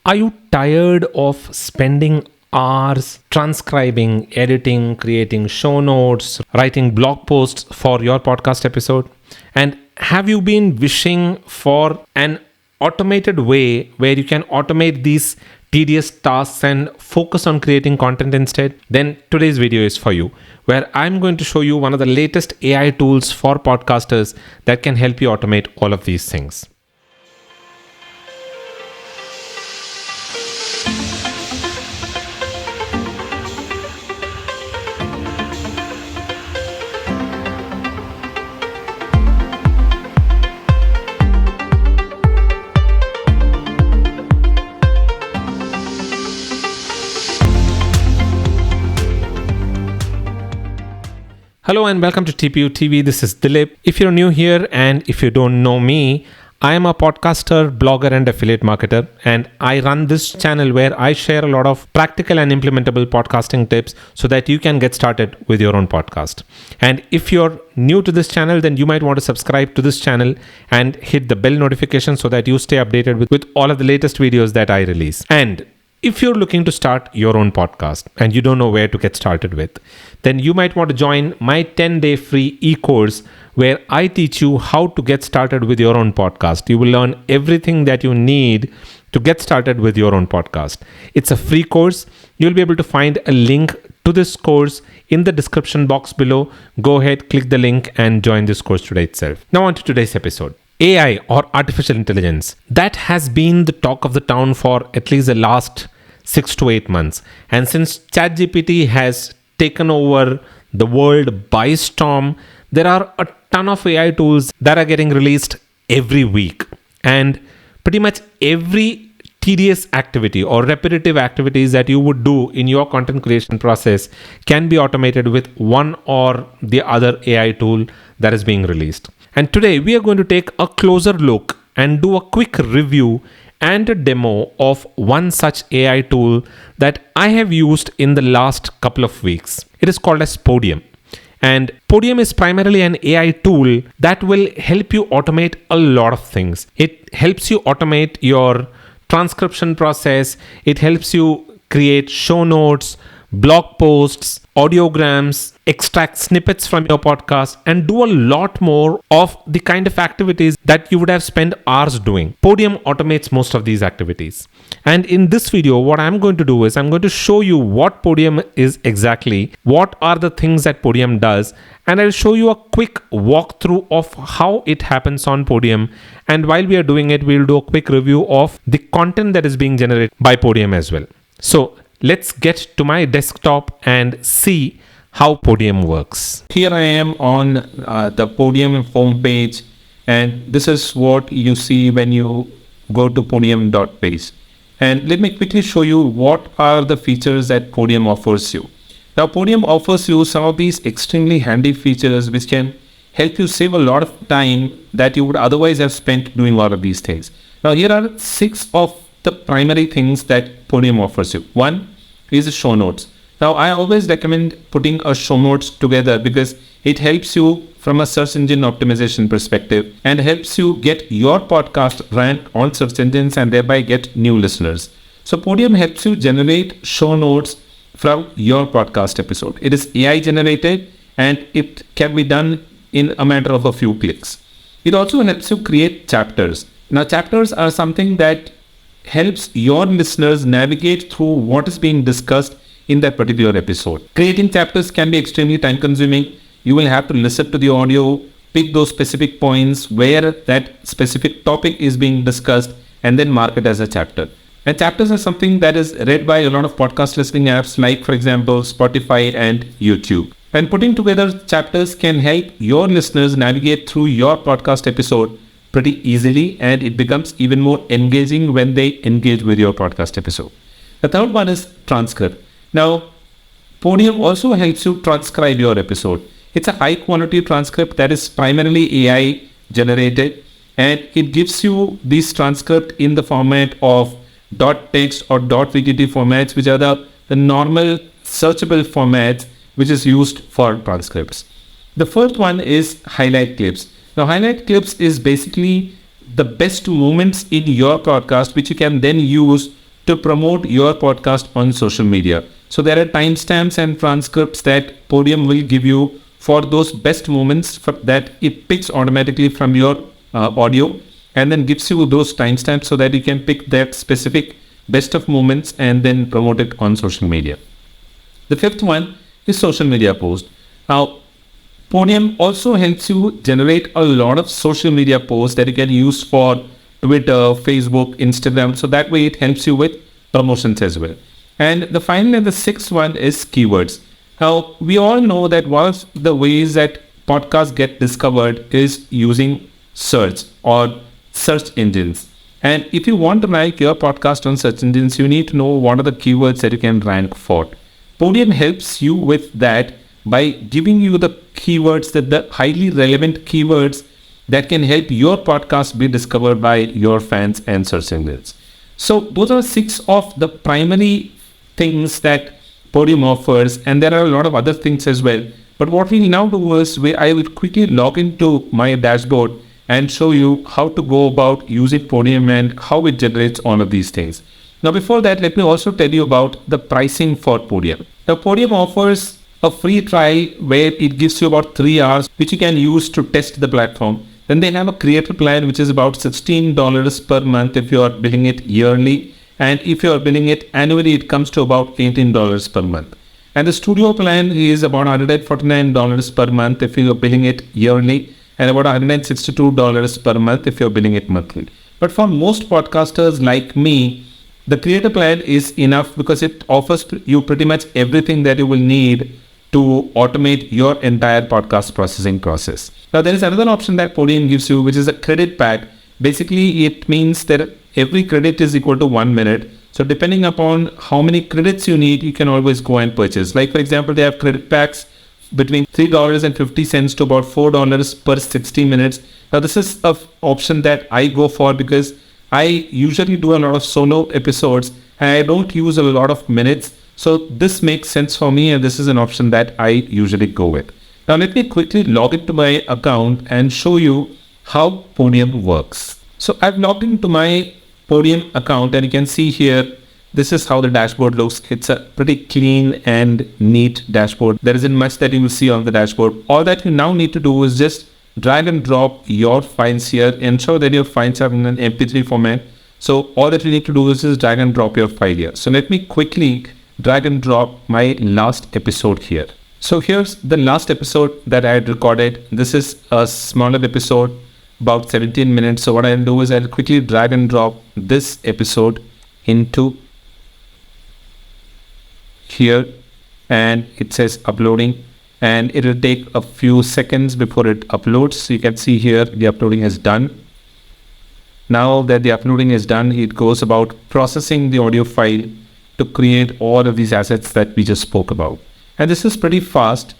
Are you tired of spending hours transcribing, editing, creating show notes, writing blog posts for your podcast episode? And have you been wishing for an automated way where you can automate these tedious tasks and focus on creating content instead? Then today's video is for you, where I'm going to show you one of the latest AI tools for podcasters that can help you automate all of these things. Hello and welcome to TPU TV. This is Dilip. If you're new here and if you don't know me, I am a podcaster, blogger and affiliate marketer, and I run this channel where I share a lot of practical and implementable podcasting tips so that you can get started with your own podcast. And if you're new to this channel, then you might want to subscribe to this channel and hit the bell notification so that you stay updated with all of the latest videos that I release. And if you're looking to start your own podcast and you don't know where to get started with, then you might want to join my 10-day free e-course where I teach you how to get started with your own podcast. You will learn everything that you need to get started with your own podcast. It's a free course. You'll be able to find a link to this course in the description box below. Go ahead, click the link and join this course today itself. Now on to today's episode. AI or artificial intelligence, that has been the talk of the town for at least the last 6 to 8 months. And since ChatGPT has taken over the world by storm, there are a ton of AI tools that are getting released every week. And pretty much every tedious activity or repetitive activities that you would do in your content creation process can be automated with one or the other AI tool that is being released. And today we are going to take a closer look and do a quick review and a demo of one such AI tool that I have used in the last couple of weeks. It is called as Podium. And Podium is primarily an AI tool that will help you automate a lot of things. It helps you automate your transcription process. It helps you create show notes, blog posts, audiograms, extract snippets from your podcast, and do a lot more of the kind of activities that you would have spent hours doing. Podium automates most of these activities. And in this video, what I'm going to do is I'm going to show you what Podium is exactly, what are the things that Podium does, and I'll show you a quick walkthrough of how it happens on Podium. And while we are doing it, we'll do a quick review of the content that is being generated by Podium as well. So let's get to my desktop and see how Podium works. Here I am on the Podium homepage, and this is what you see when you go to podium.page. And let me quickly show you what are the features that Podium offers you. Now, Podium offers you some of these extremely handy features which can help you save a lot of time that you would otherwise have spent doing all of these things. Now, here are 6 of the primary things that Podium offers you. One is show notes. Now, I always recommend putting a show notes together because it helps you from a search engine optimization perspective and helps you get your podcast ranked on search engines and thereby get new listeners. So Podium helps you generate show notes from your podcast episode. It is AI generated and it can be done in a matter of a few clicks. It also helps you create chapters. Now, chapters are something that helps your listeners navigate through what is being discussed in that particular episode. Creating chapters can be extremely time consuming. You will have to listen to the audio, pick those specific points where that specific topic is being discussed, and then mark it as a chapter. And chapters are something that is read by a lot of podcast listening apps like, for example, Spotify and YouTube. And putting together chapters can help your listeners navigate through your podcast episode pretty easily, and it becomes even more engaging when they engage with your podcast episode. The third one is transcript. Now, Podium also helps you transcribe your episode. It's a high quality transcript that is primarily AI generated, and it gives you this transcript in the format of .text or .vgt formats, which are the normal searchable formats which is used for transcripts. The first one is highlight clips. Now, highlight clips is basically the best moments in your podcast which you can then use to promote your podcast on social media. So there are timestamps and transcripts that Podium will give you for those best moments that it picks automatically from your audio, and then gives you those timestamps so that you can pick that specific best of moments and then promote it on social media. The fifth one is social media post. Now, Podium also helps you generate a lot of social media posts that you can use for Twitter, Facebook, Instagram. So that way it helps you with promotions as well. And the final and the sixth one is keywords. Now, we all know that one of the ways that podcasts get discovered is using search or search engines. And if you want to rank your podcast on search engines, you need to know what are the keywords that you can rank for. Podium helps you with that by giving you the keywords, that the highly relevant keywords that can help your podcast be discovered by your fans and search engines. So those are 6 of the primary things that Podium offers, and there are a lot of other things as well. But what we now do is I will quickly log into my dashboard and show you how to go about using Podium and how it generates all of these things. Now before that, let me also tell you about the pricing for Podium. Now Podium offers a free trial where it gives you about 3 hours which you can use to test the platform. Then they have a creator plan which is about $16 per month if you are billing it yearly, and if you are billing it annually it comes to about $18 per month. And the studio plan is about $149 per month if you are billing it yearly, and about $162 per month if you are billing it monthly. But for most podcasters like me, the creator plan is enough because it offers you pretty much everything that you will need to automate your entire podcast processing process. Now there is another option that Podium gives you, which is a credit pack. Basically it means that every credit is equal to 1 minute. So depending upon how many credits you need, you can always go and purchase. Like for example, they have credit packs between $3.50 to about $4 per 60 minutes. Now this is an option that I go for because I usually do a lot of solo episodes and I don't use a lot of minutes. So this makes sense for me, and this is an option that I usually go with. Now let me quickly log into my account and show you how Podium works. So I've logged into my Podium account, and you can see here, this is how the dashboard looks. It's a pretty clean and neat dashboard. There isn't much that you will see on the dashboard. All that you now need to do is just drag and drop your files here. Ensure that your files are in an MP3 format. So all that you need to do is just drag and drop your file here. So let me quickly drag and drop my last episode here. So here's the last episode that I had recorded. This is a smaller episode, about 17 minutes. So what I'll do is I'll quickly drag and drop this episode into here, and it says uploading, and it will take a few seconds before it uploads. So you can see here the uploading is done. Now that the uploading is done, it goes about processing the audio file to create all of these assets that we just spoke about. And this is pretty fast,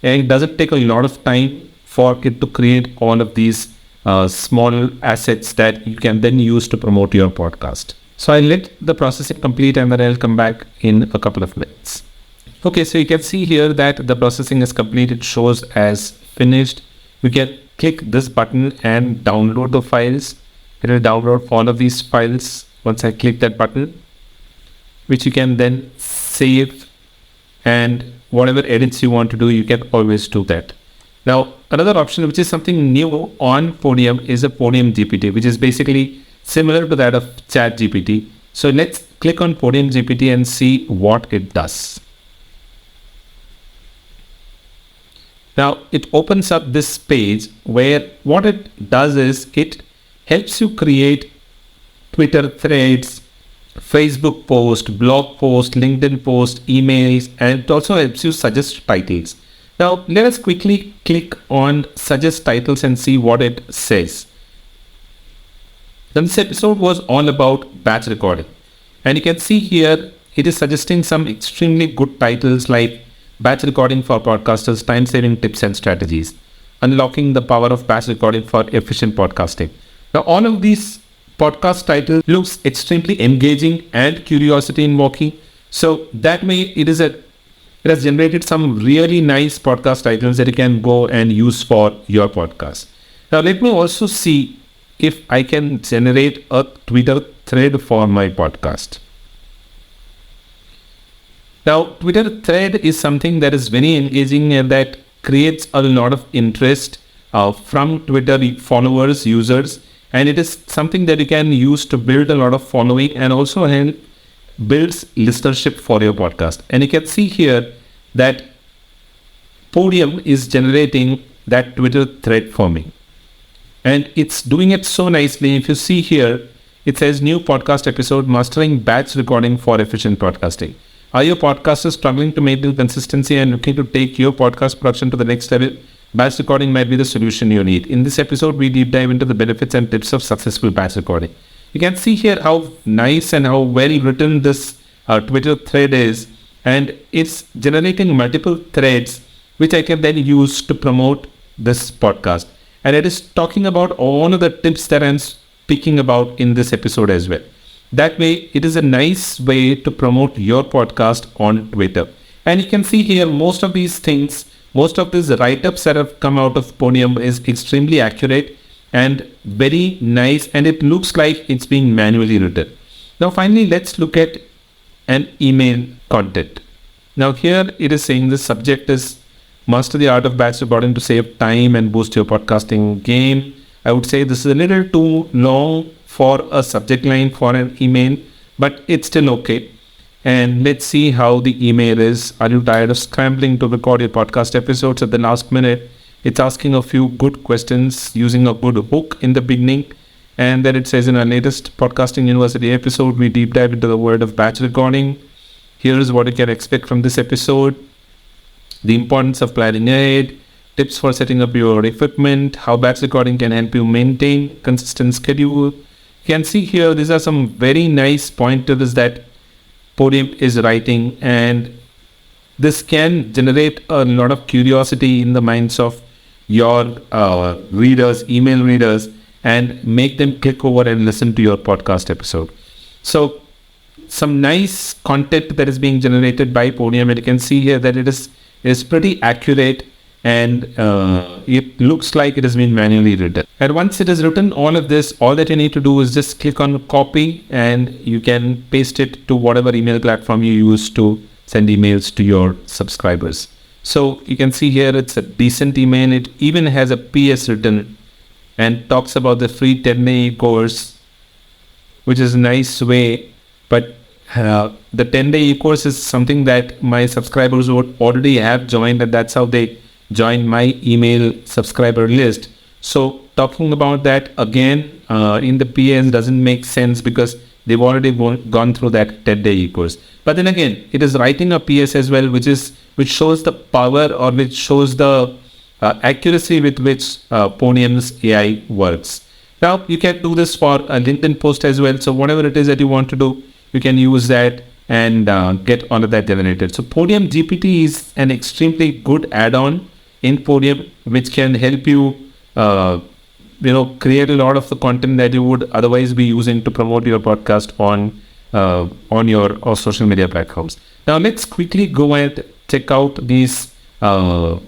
and it doesn't take a lot of time for it to create all of these small assets that you can then use to promote your podcast. So I'll let the processing complete, and then I'll come back in a couple of minutes. Okay, so you can see here that the processing is complete. It shows as finished. We can click this button and download the files. It will download all of these files once I click that button, which you can then save, and whatever edits you want to do, you can always do that. Now, another option, which is something new on Podium, is a Podium GPT, which is basically similar to that of Chat GPT. So let's click on Podium GPT and see what it does. Now it opens up this page where what it does is it helps you create Twitter threads, Facebook post, blog post, LinkedIn post, emails, and it also helps you suggest titles. Now let us quickly click on suggest titles and see what it says. This episode was all about batch recording, and you can see here it is suggesting some extremely good titles like batch recording for podcasters, time-saving tips and strategies, unlocking the power of batch recording for efficient podcasting. Now all of these podcast titles looks extremely engaging and curiosity invoking. So that way it has generated some really nice podcast titles that you can go and use for your podcast. Now let me also see if I can generate a Twitter thread for my podcast. Now, Twitter thread is something that is very engaging and that creates a lot of interest from Twitter followers, users, and it is something that you can use to build a lot of following and also help builds listenership for your podcast. And you can see here that Podium is generating that Twitter thread for me. And it's doing it so nicely. If you see here, it says new podcast episode, mastering batch recording for efficient podcasting. Are your podcasters struggling to maintain consistency and looking to take your podcast production to the next level? Batch recording might be the solution you need. In this episode, we deep dive into the benefits and tips of successful batch recording. You can see here how nice and how well written this Twitter thread is, and it's generating multiple threads which I can then use to promote this podcast. And it is talking about all of the tips that I'm speaking about in this episode as well. That way, it is a nice way to promote your podcast on Twitter. And you can see here most of these things, most of these write-ups that have come out of Podium is extremely accurate and very nice, and it looks like it's being manually written. Now finally, let's look at an email content. Now here it is saying the subject is master the art of batch recording to save time and boost your podcasting game. I would say this is a little too long for a subject line for an email, but it's still okay. And let's see how the email is. Are you tired of scrambling to record your podcast episodes at the last minute? It's asking a few good questions using a good hook in the beginning. And then it says, in our latest Podcasting University episode, we deep dive into the world of batch recording. Here's what you can expect from this episode. The importance of planning ahead, tips for setting up your equipment, how batch recording can help you maintain consistent schedule. You can see here, these are some very nice pointers that Podium is writing, and this can generate a lot of curiosity in the minds of your readers, email readers, and make them click over and listen to your podcast episode. So some nice content that is being generated by Podium, and you can see here that it is pretty accurate, and it looks like it has been manually written. And once it is written, all of this, all that you need to do is just click on copy, and you can paste it to whatever email platform you use to send emails to your subscribers. So you can see here it's a decent email. It even has a PS written and talks about the free 10-day course, which is a nice way. But the 10-day course is something that my subscribers would already have joined, and that's how they join my email subscriber list. So talking about that again in the PS doesn't make sense because they've already gone through that 10-day course. But then again, it is writing a PS as well, which shows the power, or which shows the accuracy with which Podium's AI works. Now you can do this for a LinkedIn post as well. So whatever it is that you want to do, you can use that and get onto that generated. So Podium GPT is an extremely good add-on in Podium, which can help you create a lot of the content that you would otherwise be using to promote your podcast on your social media platforms. Now let's quickly go and check out these the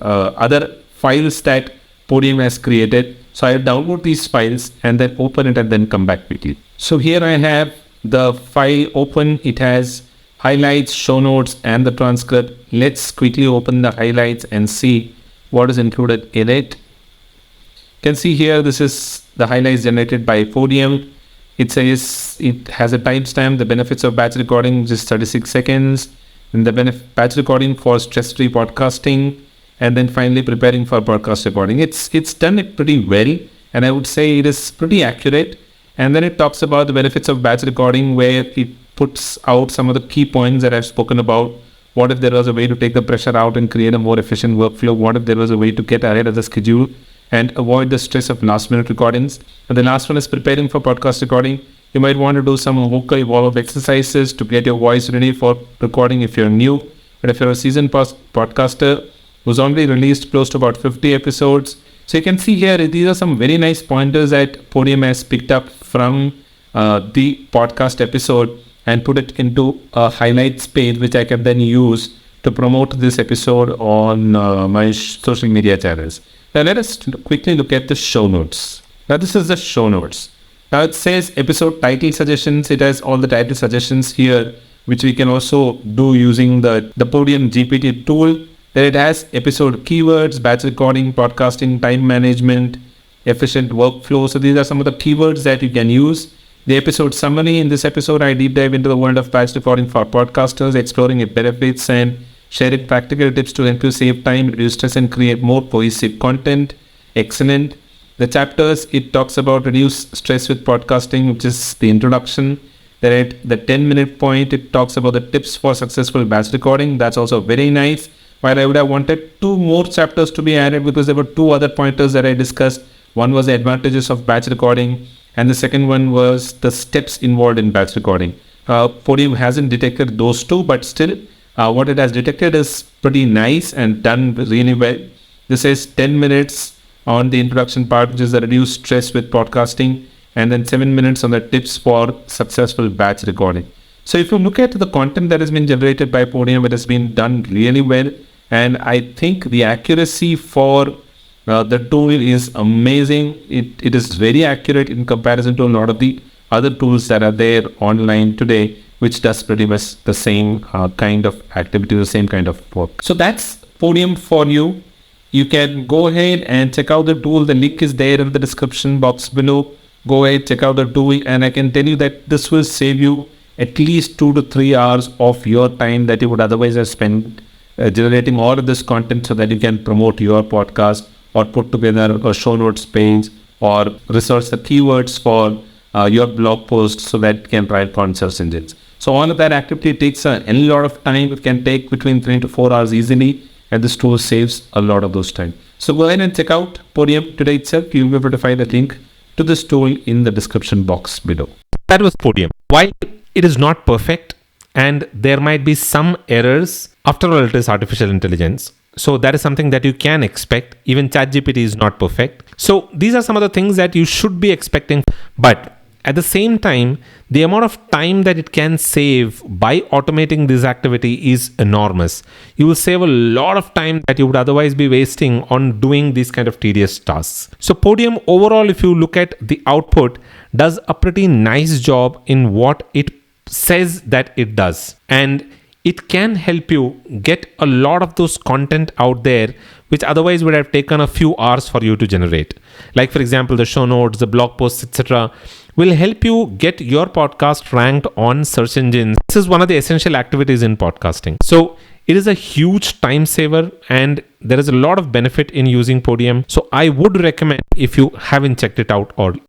other files that Podium has created. So I'll download these files and then open it and then come back quickly. So here I have the file open. It has highlights, show notes, and the transcript. Let's quickly open the highlights and see what is included in it. You can see here, this is the highlights generated by Podium. It says it has a timestamp, the benefits of batch recording, just 36 seconds. And the batch recording for stress-free podcasting. And then finally preparing for podcast recording. It's done it pretty well, and I would say it is pretty accurate. And then it talks about the benefits of batch recording, where it puts out some of the key points that I've spoken about. What if there was a way to take the pressure out and create a more efficient workflow? What if there was a way to get ahead of the schedule and avoid the stress of last-minute recordings? And the last one is preparing for podcast recording. You might want to do some vocal evolve exercises to get your voice ready for recording if you're new. But if you're a seasoned podcaster who's only released close to about 50 episodes. So you can see here, these are some very nice pointers that Podium has picked up from the podcast episode and put it into a highlights page, which I can then use to promote this episode on my social media channels. Now let us quickly look at the show notes. Now this is the show notes. Now it says episode title suggestions. It has all the title suggestions here which we can also do using the Podium GPT tool. Then it has episode keywords, batch recording, podcasting, time management, efficient workflow. So these are some of the keywords that you can use. The episode summary. In this episode, I deep dive into the world of batch recording for podcasters, exploring its benefits and sharing practical tips to help you save time, reduce stress, and create more cohesive content. Excellent. The chapters, it talks about reduce stress with podcasting, which is the introduction. Then at the 10-minute point, it talks about the tips for successful batch recording. That's also very nice. While I would have wanted 2 more chapters to be added because there were 2 other pointers that I discussed. One was the advantages of batch recording, and the second one was the steps involved in batch recording. Podium hasn't detected those 2, but still what it has detected is pretty nice and done really well. This is 10 minutes on the introduction part, which is the reduce stress with podcasting, and then 7 minutes on the tips for successful batch recording. So if you look at the content that has been generated by Podium, it has been done really well, and I think the accuracy for the tool is amazing. It is very accurate in comparison to a lot of the other tools that are there online today, which does pretty much the same kind of activity, the same kind of work. So that's Podium for you. You can go ahead and check out the tool. The link is there in the description box below. Go ahead, check out the tool, and I can tell you that this will save you at least 2 to 3 hours of your time that you would otherwise have spent generating all of this content so that you can promote your podcast or put together a show notes page or research the keywords for your blog post so that you can write on search engines. So all of that activity takes a lot of time. It can take between 3 to 4 hours easily, and this tool saves a lot of those time. So go ahead and check out Podium today itself. You'll be able to find a link to this tool in the description box below. That was Podium. While it is not perfect and there might be some errors, after all, it is artificial intelligence. So that is something that you can expect. Even ChatGPT is not perfect. So these are some of the things that you should be expecting. But at the same time, the amount of time that it can save by automating this activity is enormous. You will save a lot of time that you would otherwise be wasting on doing these kind of tedious tasks. So Podium overall, if you look at the output, does a pretty nice job in what it says that it does. And it can help you get a lot of those content out there which otherwise would have taken a few hours for you to generate. Like for example, the show notes, the blog posts, etc. will help you get your podcast ranked on search engines. This is one of the essential activities in podcasting. So it is a huge time saver and there is a lot of benefit in using Podium. So I would recommend, if you haven't checked it out already,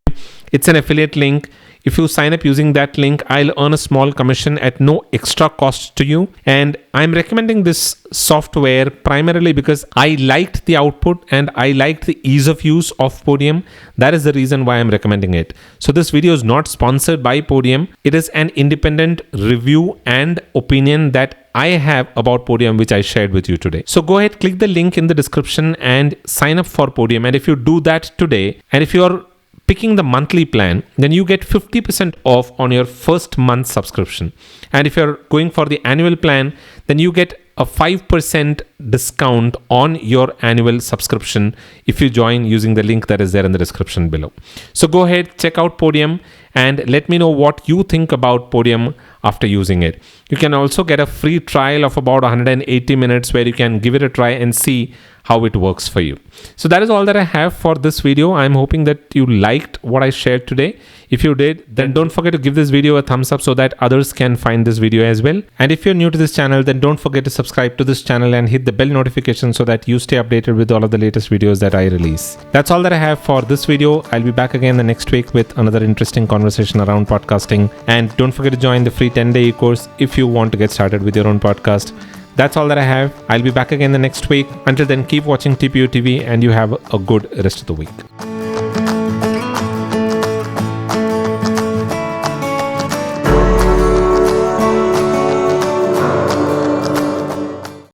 it's an affiliate link. If you sign up using that link, I'll earn a small commission at no extra cost to you. And I'm recommending this software primarily because I liked the output and I liked the ease of use of Podium. That is the reason why I'm recommending it. So this video is not sponsored by Podium. It is an independent review and opinion that I have about Podium, which I shared with you today. So go ahead, click the link in the description and sign up for Podium. And if you do that today, and if you're picking the monthly plan, then you get 50% off on your first month subscription. And if you're going for the annual plan, then you get a 5% discount on your annual subscription if you join using the link that is there in the description below. So go ahead, check out Podium and let me know what you think about Podium after using it. You can also get a free trial of about 180 minutes where you can give it a try and see how it works for you. So that is all that I have for this video. I'm hoping that you liked what I shared today. If you did, then don't forget to give this video a thumbs up so that others can find this video as well. And if you're new to this channel, then don't forget to subscribe to this channel and hit the bell notification so that you stay updated with all of the latest videos that I release. That's all that I have for this video. I'll be back again the next week with another interesting conversation around podcasting. And don't forget to join the free 10-day course if you want to get started with your own podcast. That's all that I have. I'll be back again the next week. Until then, keep watching TPU TV and you have a good rest of the week.